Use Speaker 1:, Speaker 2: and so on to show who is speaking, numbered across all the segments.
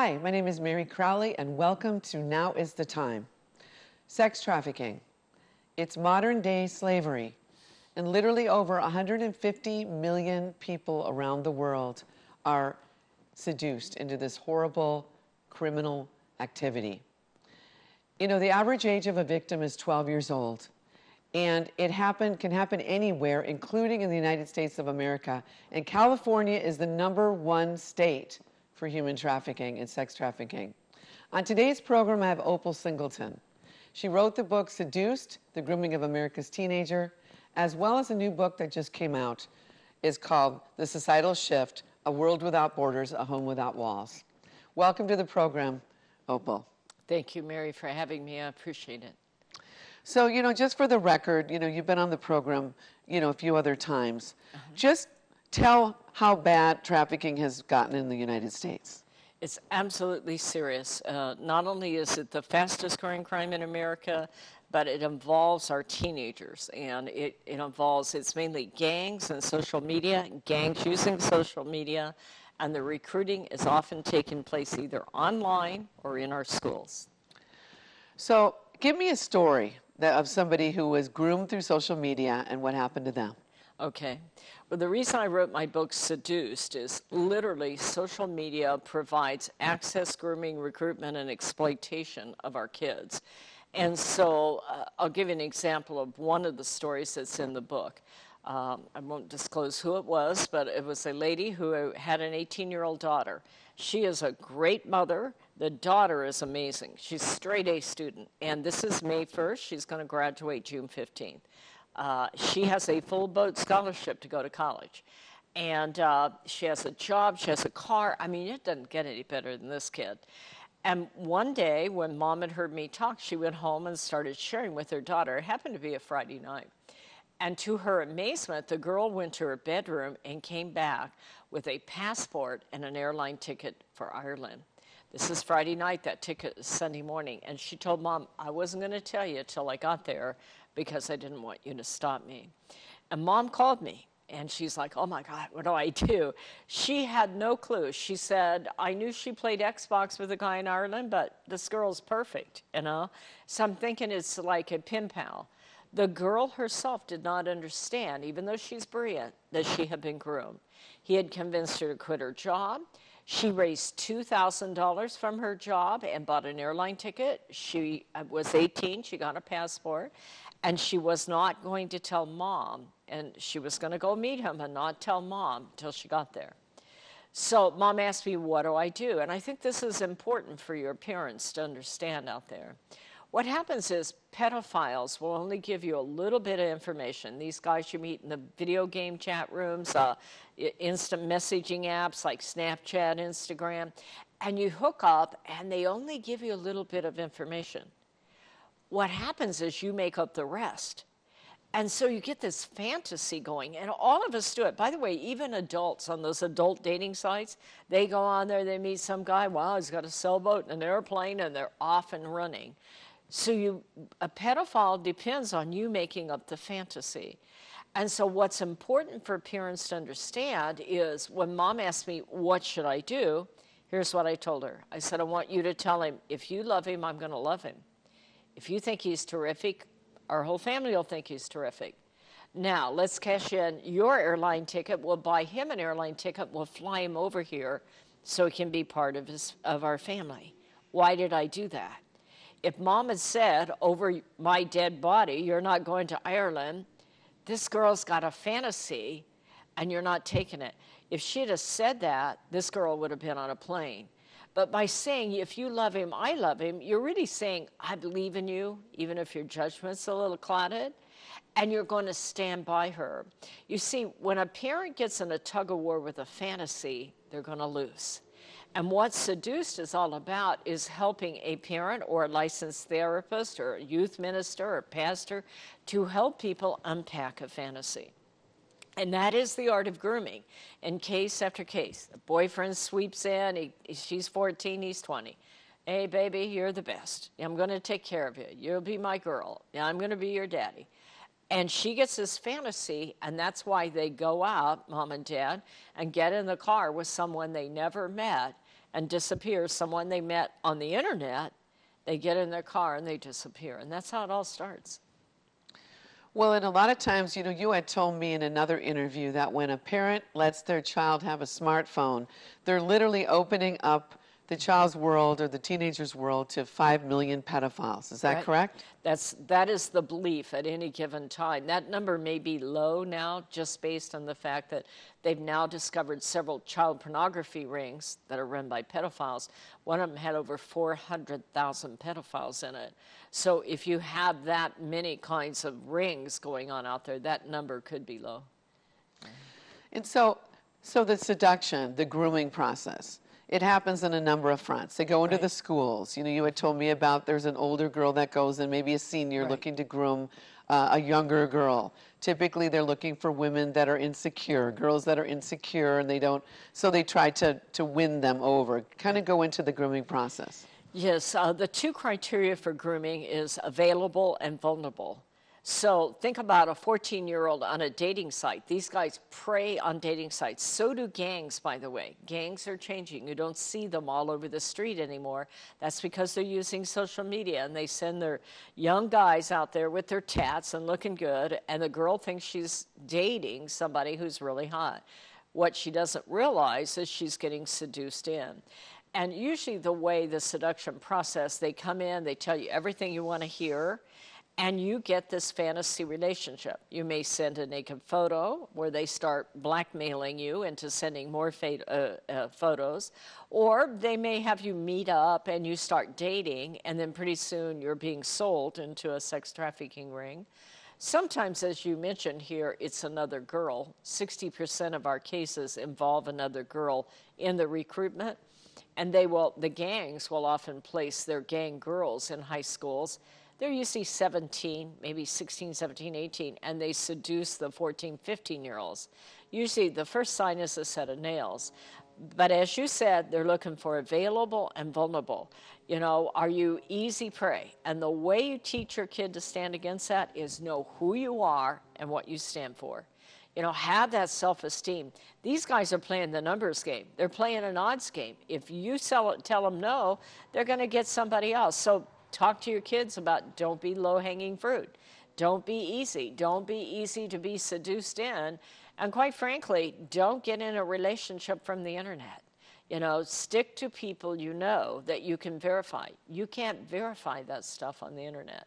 Speaker 1: Hi, my name is Meri Crouley, and welcome to Now is the Time. Sex trafficking. It's modern-day slavery, and literally over 150 million people around the world are seduced into this horrible criminal activity. You know, the average age of a victim is 12 years old, and it can happen anywhere, including in the United States of America. And California is the #1 state for human trafficking and sex trafficking. On today's program, I have Opal Singleton. She wrote the book Seduced, The Grooming of America's Teenager, as well as a new book that just came out. It's called The Societal Shift, A World Without Borders, A Home Without Walls. Welcome to the program, Opal.
Speaker 2: Thank you, Meri, for having me. I appreciate it.
Speaker 1: So, you know, just for the record, you know, you've been on the program, you know, a few other times. Just tell how bad trafficking has gotten in the United States.
Speaker 2: It's absolutely serious. Not only is it the fastest growing crime in America, but it involves our teenagers. And it's mainly gangs and social media, gangs using social media, and the recruiting is often taking place either online or in our schools.
Speaker 1: So give me a story of somebody who was groomed through social media and what happened to them.
Speaker 2: Okay. Well, the reason I wrote my book, Seduced, is literally social media provides access, grooming, recruitment, and exploitation of our kids. And so I'll give you an example of one of the stories that's in the book. I won't disclose who it was, but it was a lady who had an 18-year-old daughter. She is a great mother. The daughter is amazing. She's a straight-A student. And this is May 1st. She's going to graduate June 15th. She has a full boat scholarship to go to college. And she has a job, she has a car. I mean, it doesn't get any better than this kid. And one day, when Mom had heard me talk, she went home and started sharing with her daughter. It happened to be a Friday night. And to her amazement, the girl went to her bedroom and came back with a passport and an airline ticket for Ireland. This is Friday night, that ticket is Sunday morning. And she told Mom, I wasn't going to tell you till I got there because I didn't want you to stop me. And Mom called me, and she's like, oh my God, what do I do? She had no clue. She said, I knew she played Xbox with a guy in Ireland, but this girl's perfect, you know? So I'm thinking it's like a pen pal. The girl herself did not understand, even though she's brilliant, that she had been groomed. He had convinced her to quit her job. She raised $2,000 from her job and bought an airline ticket. She was 18, she got a passport, and she was not going to tell Mom, and she was going to go meet him and not tell Mom until she got there. So Mom asked me, what do I do? And I think this is important for your parents to understand out there. What happens is pedophiles will only give you a little bit of information. These guys you meet in the video game chat rooms, instant messaging apps like Snapchat, Instagram, and you hook up and they only give you a little bit of information. What happens is you make up the rest. And so you get this fantasy going, and all of us do it. By the way, even adults on those adult dating sites, they go on there, they meet some guy, wow, he's got a sailboat and an airplane, and they're off and running. So a pedophile depends on you making up the fantasy. And so what's important for parents to understand is when Mom asked me, what should I do? Here's what I told her. I said, I want you to tell him, if you love him, I'm going to love him. If you think he's terrific, our whole family will think he's terrific. Now, let's cash in your airline ticket. We'll buy him an airline ticket. We'll fly him over here so he can be part of our family. Why did I do that? If Mom had said, over my dead body, you're not going to Ireland, this girl's got a fantasy and you're not taking it. If she'd have said that, this girl would have been on a plane. But by saying, if you love him, I love him, you're really saying, I believe in you, even if your judgment's a little clouded, and you're going to stand by her. You see, when a parent gets in a tug-of-war with a fantasy, they're going to lose. And what Seduced is all about is helping a parent or a licensed therapist or a youth minister or pastor to help people unpack a fantasy. And that is the art of grooming. In case after case, the boyfriend sweeps in, she's 14, he's 20. Hey, baby, you're the best. I'm going to take care of you. You'll be my girl. I'm going to be your daddy. And she gets this fantasy, and that's why they go out, Mom and Dad, and get in the car with someone they never met and disappear. Someone they met on the internet, they get in their car and they disappear. And that's how it all starts.
Speaker 1: Well, and a lot of times, you know, you had told me in another interview that when a parent lets their child have a smartphone, they're literally opening up the child's world or the teenager's world to 5 million pedophiles. Is that
Speaker 2: Right.
Speaker 1: correct?
Speaker 2: That is the belief at any given time. That number may be low now, just based on the fact that they've now discovered several child pornography rings that are run by pedophiles. One of them had over 400,000 pedophiles in it. So if you have that many kinds of rings going on out there, that number could be low.
Speaker 1: And so the seduction, the grooming process, it happens on a number of fronts. They go into
Speaker 2: Right.
Speaker 1: the schools. You know, you had told me about there's an older girl that goes in, maybe a senior,
Speaker 2: Right.
Speaker 1: looking to groom a younger girl. Typically, they're looking for women that are insecure, girls that are insecure, and they don't, so they try to win them over. Kind of go into the grooming process.
Speaker 2: Yes, the two criteria for grooming is available and vulnerable. So think about a 14-year-old on a dating site. These guys prey on dating sites. So do gangs, by the way. Gangs are changing. You don't see them all over the street anymore. That's because they're using social media, and they send their young guys out there with their tats and looking good, and the girl thinks she's dating somebody who's really hot. What she doesn't realize is she's getting seduced in. And usually the way the seduction process, they come in, they tell you everything you want to hear, and you get this fantasy relationship. You may send a naked photo where they start blackmailing you into sending more photos, or they may have you meet up and you start dating, and then pretty soon you're being sold into a sex trafficking ring. Sometimes, as you mentioned here, it's another girl. 60% of our cases involve another girl in the recruitment. And the gangs will often place their gang girls in high schools. They're usually 17, maybe 16, 17, 18, and they seduce the 14, 15-year-olds. Usually the first sign is a set of nails. But as you said, they're looking for available and vulnerable. You know, are you easy prey? And the way you teach your kid to stand against that is know who you are and what you stand for. You know, have that self-esteem. These guys are playing the numbers game. They're playing an odds game. If you tell them no, they're going to get somebody else. So talk to your kids about don't be low-hanging fruit. Don't be easy. Don't be easy to be seduced in. And quite frankly, don't get in a relationship from the internet. You know, stick to people you know that you can verify. You can't verify that stuff on the internet.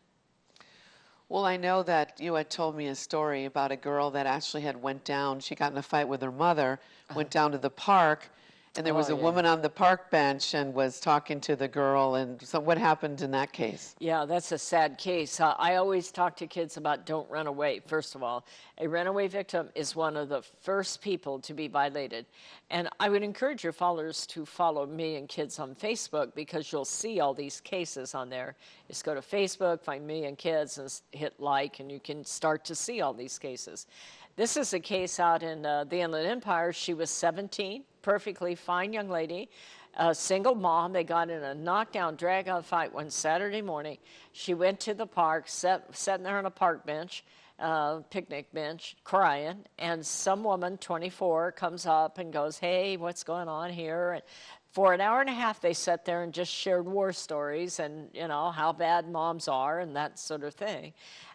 Speaker 1: Well, I know that you had told me a story about a girl that actually had went down. She got in a fight with her mother, went down to the park, and there was a woman on the park bench and was talking to the girl. And so what happened in that case?
Speaker 2: Yeah, that's a sad case. I always talk to kids about don't run away. First of all, a runaway victim is one of the first people to be violated. And I would encourage your followers to follow me and Kids on Facebook, because you'll see all these cases on there. Just go to Facebook, find me and Kids, and hit like, and you can start to see all these cases. This is a case out in the Inland Empire. She was 17, perfectly fine young lady, a single mom. They got in a knockdown, drag-out fight one Saturday morning. She went to the park, sitting there on a park bench, picnic bench, crying, and some woman, 24, comes up and goes, "Hey, what's going on here?" And for an hour and a half, they sat there and just shared war stories and, you know, how bad moms are and that sort of thing.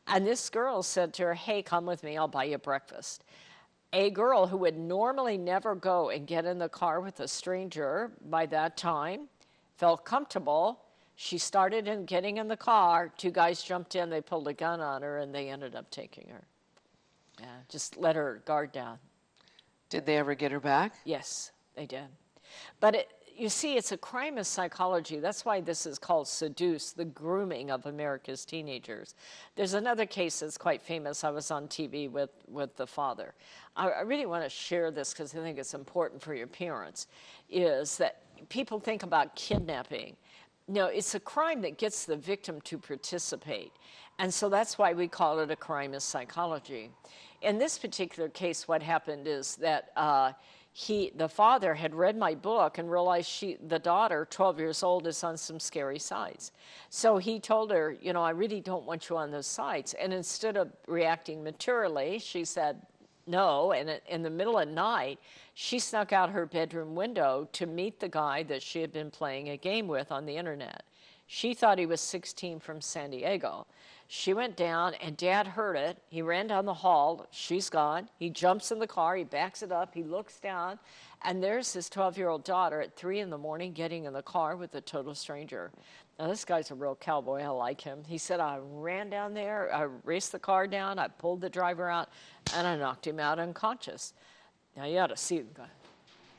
Speaker 2: And this girl said to her, "Hey, come with me, I'll buy you breakfast." A girl who would normally never go and get in the car with a stranger by that time felt comfortable. She started getting in the car. Two guys jumped in, they pulled a gun on her, and they ended up taking her. Yeah, just let her guard down.
Speaker 1: Did they ever get her back?
Speaker 2: Yes, they did. But you see, it's a crime of psychology. That's why this is called Seduce, the grooming of America's teenagers. There's another case that's quite famous. I was on TV with the father. I really want to share this because I think it's important for your parents, is that people think about kidnapping. No, it's a crime that gets the victim to participate. And so that's why we call it a crime of psychology. In this particular case, what happened is that the father had read my book and realized the daughter, 12 years old, is on some scary sites. So he told her, "I really don't want you on those sites." And instead of reacting maturely, she said, No, and in the middle of the night, she snuck out her bedroom window to meet the guy that she had been playing a game with on the internet. She thought he was 16 from San Diego. She went down, and Dad heard it. He ran down the hall. She's gone. He jumps in the car. He backs it up. He looks down, and there's his 12-year-old daughter at 3 in the morning getting in the car with a total stranger. Now, this guy's a real cowboy. I like him. He said, I ran down there. I raced the car down. I pulled the driver out, and I knocked him out unconscious. Now, you ought to see the guy,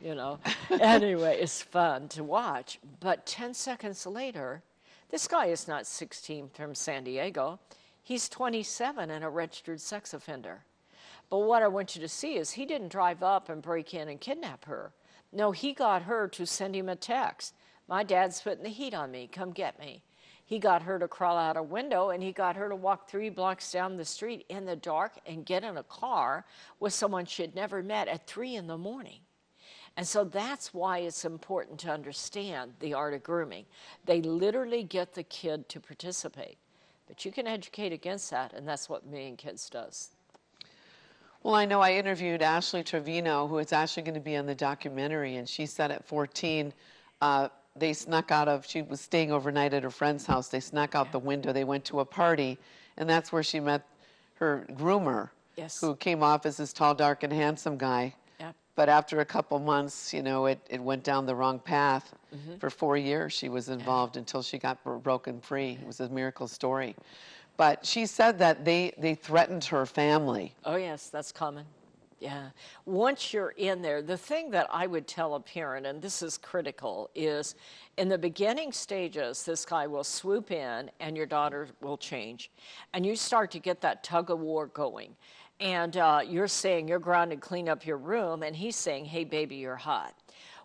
Speaker 2: you know. Anyway, it's fun to watch. But 10 seconds later, this guy is not 16 from San Diego. He's 27 and a registered sex offender. But what I want you to see is he didn't drive up and break in and kidnap her. No, he got her to send him a text. My dad's putting the heat on me. Come get me. He got her to crawl out a window, and he got her to walk 3 blocks down the street in the dark and get in a car with someone she had never met at 3 in the morning. And so that's why it's important to understand the art of grooming. They literally get the kid to participate. But you can educate against that, and that's what Million Kids does.
Speaker 1: Well, I know I interviewed Ashley Trevino, who is actually going to be on the documentary, and she said at 14, they snuck out of, she was staying overnight at her friend's house. They snuck out the window. They went to a party, and that's where she met her groomer,
Speaker 2: Yes.
Speaker 1: who came off as this tall, dark, and handsome guy.
Speaker 2: Yep.
Speaker 1: But after a couple months, you know, it went down the wrong path. For 4 years, she was involved until she got broken free. It was a miracle story. But she said that they threatened her family.
Speaker 2: Oh, yes, that's common. Yeah. Once you're in there, the thing that I would tell a parent, and this is critical, is in the beginning stages, this guy will swoop in and your daughter will change. And you start to get that tug of war going. And you're saying, you're grounded, clean up your room, and he's saying, hey, baby, you're hot.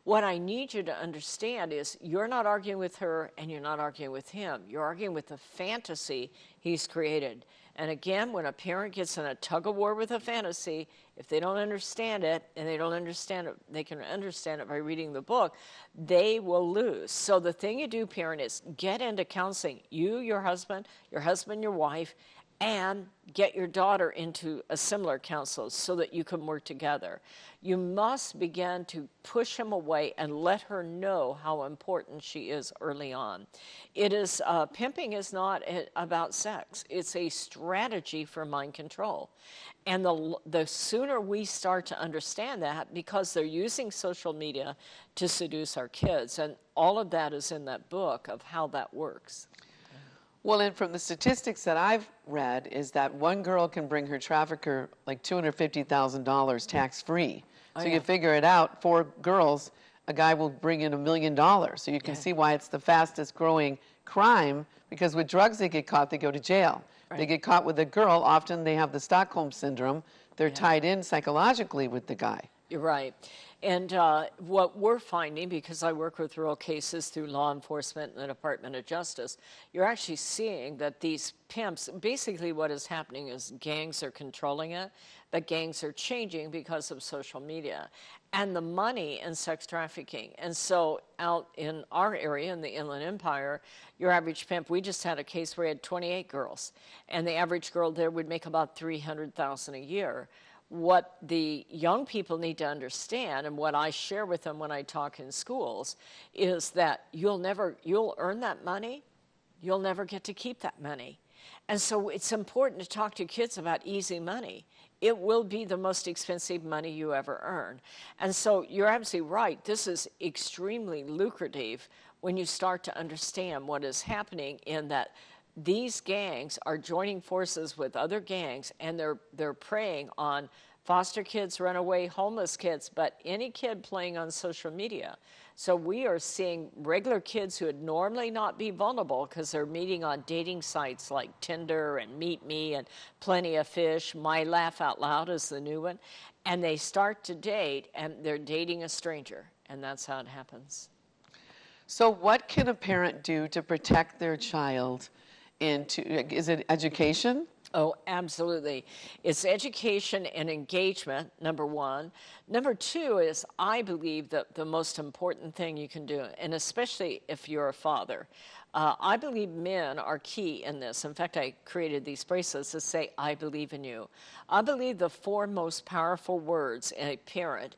Speaker 2: What I need you to understand is you're not arguing with her and you're not arguing with him. You're arguing with the fantasy he's created. And again, when a parent gets in a tug of war with a fantasy, if they don't understand it, and they don't understand it, they can understand it by reading the book, they will lose. So the thing you do, parent, is get into counseling. You, your husband, your wife, and get your daughter into a similar counsel so that you can work together. You must begin to push him away and let her know how important she is early on. It is, pimping is not about sex. It's a strategy for mind control. And the sooner we start to understand that, because they're using social media to seduce our kids, and all of that is in that book of how that works.
Speaker 1: Well, and from the statistics that I've read is that one girl can bring her trafficker like $250,000 tax-free. So you figure it out, 4 girls, a guy will bring in $1 million. So you can see why it's the fastest growing crime, because with drugs they get caught, they go to jail. Right. They get caught with a girl, often they have the Stockholm syndrome. They're tied in psychologically with the guy.
Speaker 2: You're right. And what we're finding, because I work with real cases through law enforcement and the Department of Justice, you're actually seeing that these pimps, basically what is happening is gangs are controlling it, but gangs are changing because of social media and the money in sex trafficking. And so out in our area, in the Inland Empire, your average pimp, we just had a case where we had 28 girls, and the average girl there would make about $300,000 a year. What the young people need to understand, and what I share with them when I talk in schools, is that you'll earn that money, you'll never get to keep that money. And so it's important to talk to kids about easy money. It will be the most expensive money you ever earn. And so you're absolutely right. This is extremely lucrative when you start to understand what is happening, in that these gangs are joining forces with other gangs, and they're preying on foster kids, runaway, homeless kids, but any kid playing on social media. So we are seeing regular kids who would normally not be vulnerable because they're meeting on dating sites like Tinder and Meet Me and Plenty of Fish. My Laugh Out Loud is the new one. And they start to date, and they're dating a stranger, and that's how it happens.
Speaker 1: So what can a parent do to protect their child? Is it education?
Speaker 2: Oh, absolutely. It's education and engagement, number one. Number two is, I believe that the most important thing you can do, and especially if you're a father, I believe men are key in this. In fact, I created these bracelets that say, I believe in you. I believe the four most powerful words a parent,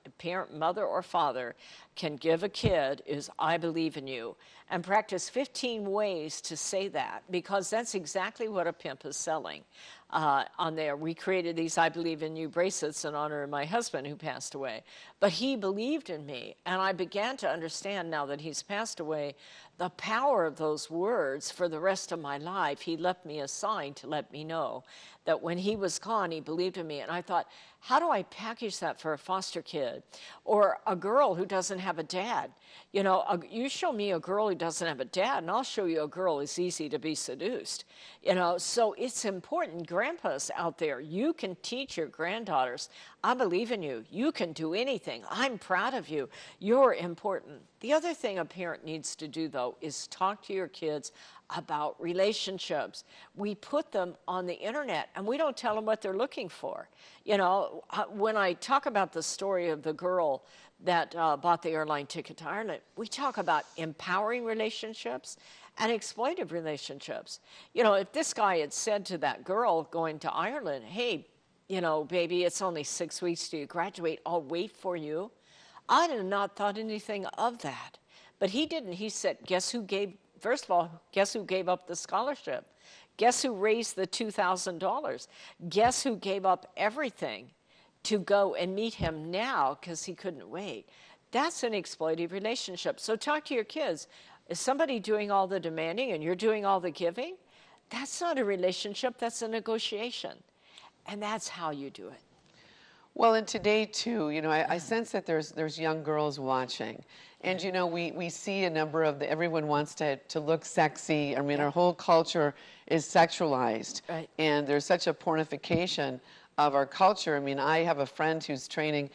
Speaker 2: mother or father, can give a kid is, I believe in you. And practice 15 ways to say that, because that's exactly what a pimp is selling. On there, we created these I believe in you bracelets in honor of my husband who passed away. But he believed in me, and I began to understand now that he's passed away the power of those words for the rest of my life. He left me a sign to let me know that when he was gone, he believed in me. And I thought, how do I package that for a foster kid or a girl who doesn't have a dad? You know, you show me a girl who doesn't have a dad, and I'll show you a girl who's easy to be seduced. You know, so it's important. Grandpas out there, you can teach your granddaughters, I believe in you. You can do anything. I'm proud of you. You're important. The other thing a parent needs to do, though, is talk to your kids about relationships. We put them on the internet, and we don't tell them what they're looking for. You know, when I talk about the story of the girl that bought the airline ticket to Ireland, we talk about empowering relationships and exploitive relationships. You know, if this guy had said to that girl going to Ireland, hey, you know, baby, it's only 6 weeks till you graduate, I'll wait for you, I'd have not thought anything of that. But he didn't. He said, first of all, guess who gave up the scholarship? Guess who raised the $2,000? Guess who gave up everything to go and meet him now because he couldn't wait? That's an exploitive relationship. So talk to your kids. Is somebody doing all the demanding and you're doing all the giving? That's not a relationship, that's a negotiation. And that's how you do it.
Speaker 1: Well, and today, too, you know, I sense that there's young girls watching. And, you know, we see a number of everyone wants to look sexy. I mean, our whole culture is sexualized.
Speaker 2: Right.
Speaker 1: And there's such a pornification of our culture. I mean, I have a friend who's teaching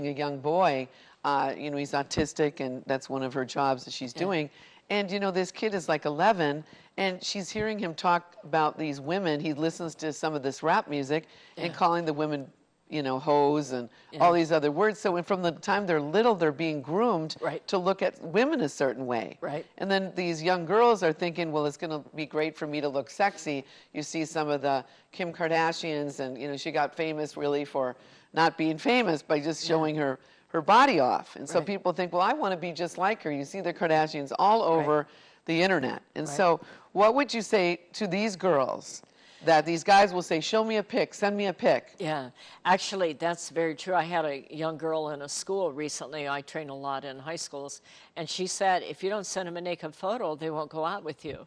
Speaker 1: a young boy. You know, he's autistic, and that's one of her jobs that she's doing. And, you know, this kid is like 11, and she's hearing him talk about these women. He listens to some of this rap music and calling the women, you know, hoes and all these other words. So from the time they're little, they're being groomed to look at women a certain way.
Speaker 2: Right.
Speaker 1: And then these young girls are thinking, well, it's going to be great for me to look sexy. You see some of the Kim Kardashians, and, you know, she got famous really for not being famous by just showing her body off. And so people think, well, I want to be just like her. You see the Kardashians all over the internet. And so what would you say to these girls that these guys will say, show me a pic, send me a pic?
Speaker 2: Yeah, actually, that's very true. I had a young girl in a school recently. I train a lot in high schools. And she said, if you don't send them a naked photo, they won't go out with you.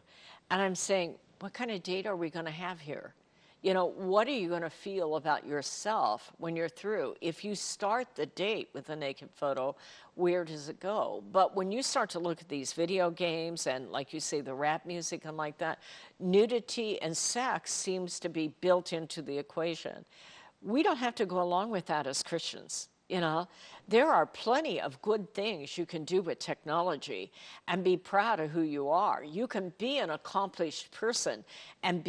Speaker 2: And I'm saying, what kind of date are we going to have here? You know, what are you going to feel about yourself when you're through? If you start the date with a naked photo, where does it go? But when you start to look at these video games and, like you say, the rap music and like that, nudity and sex seems to be built into the equation. We don't have to go along with that as Christians. You know, there are plenty of good things you can do with technology and be proud of who you are. You can be an accomplished person and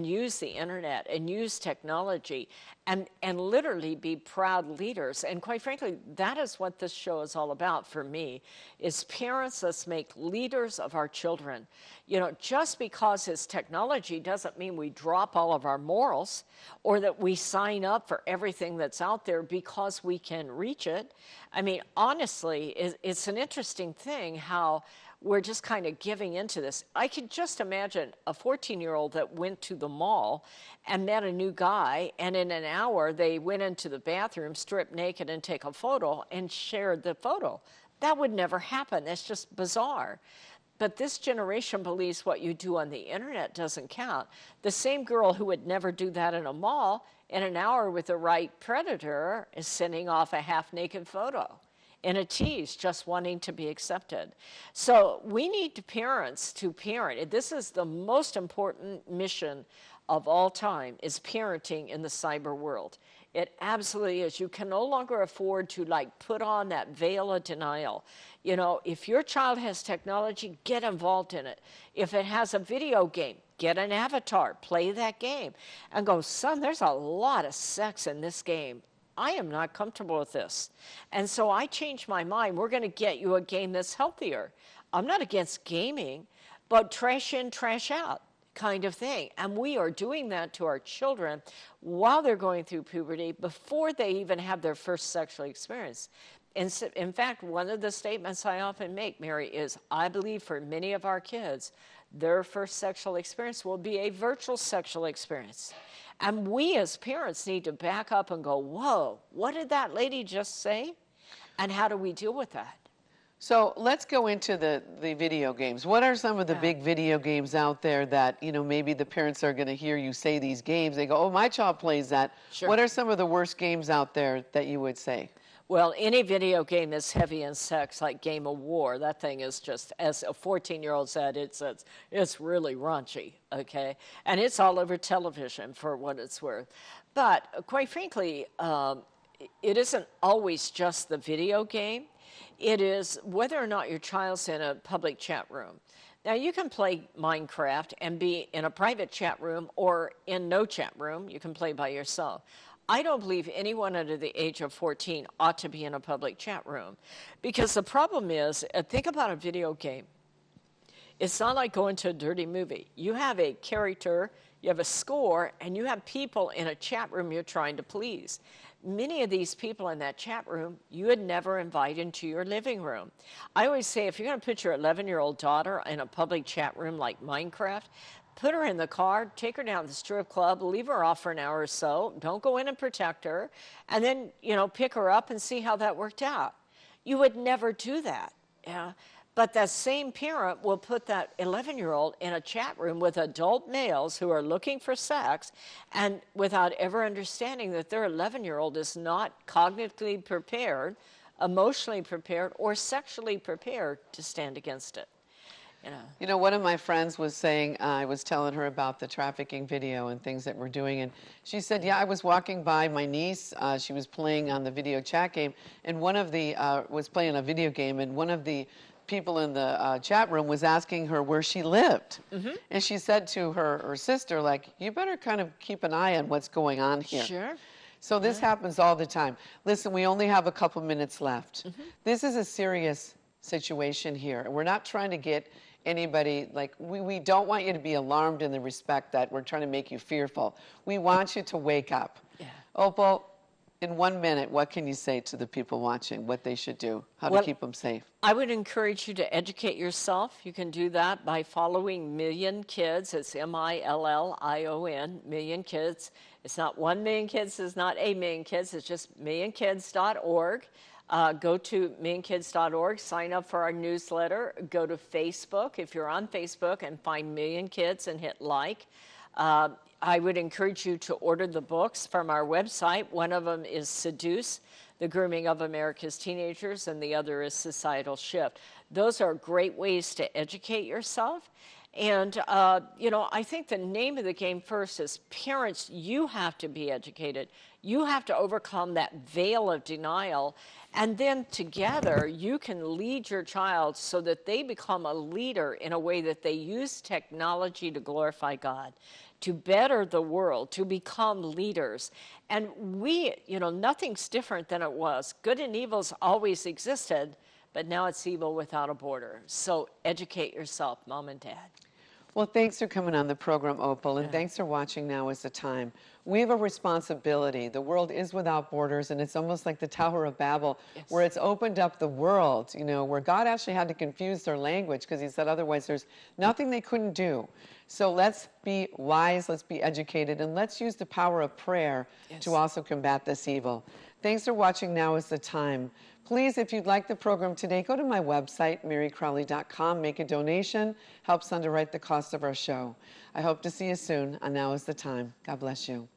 Speaker 2: use the internet and use technology and literally be proud leaders. And quite frankly, that is what this show is all about for me, is parents, let's make leaders of our children. You know, just because it's technology doesn't mean we drop all of our morals or that we sign up for everything that's out there because we can reach it. I mean, honestly, it's an interesting thing how we're just kind of giving into this. I could just imagine a 14-year-old that went to the mall and met a new guy, and in an hour they went into the bathroom, stripped naked, and take a photo and shared the photo. That would never happen. That's just bizarre. But this generation believes what you do on the internet doesn't count. The same girl who would never do that in a mall, in an hour with the right predator, is sending off a half-naked photo in a tease, just wanting to be accepted. So we need parents to parent. This is the most important mission of all time, is parenting in the cyber world. It absolutely is. You can no longer afford to put on that veil of denial. You know, if your child has technology, get involved in it. If it has a video game, get an avatar, play that game, and go, son, there's a lot of sex in this game. I am not comfortable with this. And so I changed my mind. We're going to get you a game that's healthier. I'm not against gaming, but trash in, trash out kind of thing. And we are doing that to our children while they're going through puberty, before they even have their first sexual experience. In fact, one of the statements I often make, Meri, is I believe for many of our kids, their first sexual experience will be a virtual sexual experience. And we as parents need to back up and go, whoa, what did that lady just say? And how do we deal with that?
Speaker 1: So let's go into the video games. What are some of the big video games out there that, you know, maybe the parents are going to hear you say these games? They go, oh, my child plays that.
Speaker 2: Sure.
Speaker 1: What are some of the worst games out there that you would say?
Speaker 2: Well, any video game that's heavy in sex, like Game of War, that thing is just, as a 14-year-old said, it's really raunchy, okay? And it's all over television for what it's worth. But quite frankly, it isn't always just the video game. It is whether or not your child's in a public chat room. Now, you can play Minecraft and be in a private chat room or in no chat room. You can play by yourself. I don't believe anyone under the age of 14 ought to be in a public chat room, because the problem is, think about a video game. It's not like going to a dirty movie. You have a character, you have a score, and you have people in a chat room you're trying to please. Many of these people in that chat room you would never invite into your living room. I always say, if you're going to put your 11-year-old daughter in a public chat room like Minecraft, put her in the car, take her down to the strip club, leave her off for an hour or so, don't go in and protect her, and then, you know, pick her up and see how that worked out. You would never do that. Yeah. But that same parent will put that 11-year-old in a chat room with adult males who are looking for sex, and without ever understanding that their 11-year-old is not cognitively prepared, emotionally prepared, or sexually prepared to stand against it.
Speaker 1: You know, one of my friends was saying, I was telling her about the trafficking video and things that we're doing, and she said, yeah, I was walking by my niece, she was playing on the video chat game, and one of the, was playing a video game, and one of the people in the chat room was asking her where she lived. Mm-hmm. And she said to her sister, like, you better kind of keep an eye on what's going on here.
Speaker 2: Sure.
Speaker 1: So this happens all the time. Listen, we only have a couple minutes left. Mm-hmm. This is a serious situation here. We're not trying to get anybody, like, we don't want you to be alarmed in the respect that we're trying to make you fearful. We want you to wake up. Yeah. Opal, in 1 minute, what can you say to the people watching, what they should do, how to keep them safe?
Speaker 2: I would encourage you to educate yourself. You can do that by following Million Kids. It's MILLION, Million Kids. It's not 1 million kids, it's not a million kids, it's just millionkids.org. Go to millionkids.org, sign up for our newsletter, go to Facebook if you're on Facebook and find Million Kids and hit like. I would encourage you to order the books from our website. One of them is Seduce, The Grooming of America's Teenagers, and the other is Societal Shift. Those are great ways to educate yourself. And, you know, I think the name of the game first is parents, you have to be educated. You have to overcome that veil of denial. And then together, you can lead your child so that they become a leader in a way that they use technology to glorify God, to better the world, to become leaders. And we, you know, nothing's different than it was. Good and evil's always existed, but now it's evil without a border. So educate yourself, Mom and Dad.
Speaker 1: Well, thanks for coming on the program, Opal, and thanks for watching Now is the Time. We have a responsibility. The world is without borders, and it's almost like the Tower of Babel, where it's opened up the world, you know, where God actually had to confuse their language because he said otherwise there's nothing they couldn't do. So let's be wise, let's be educated, and let's use the power of prayer to also combat this evil. Thanks for watching Now is the Time. Please, if you'd like the program today, go to my website, MeriCrouley.com, make a donation, helps underwrite the cost of our show. I hope to see you soon on Now is the Time. God bless you.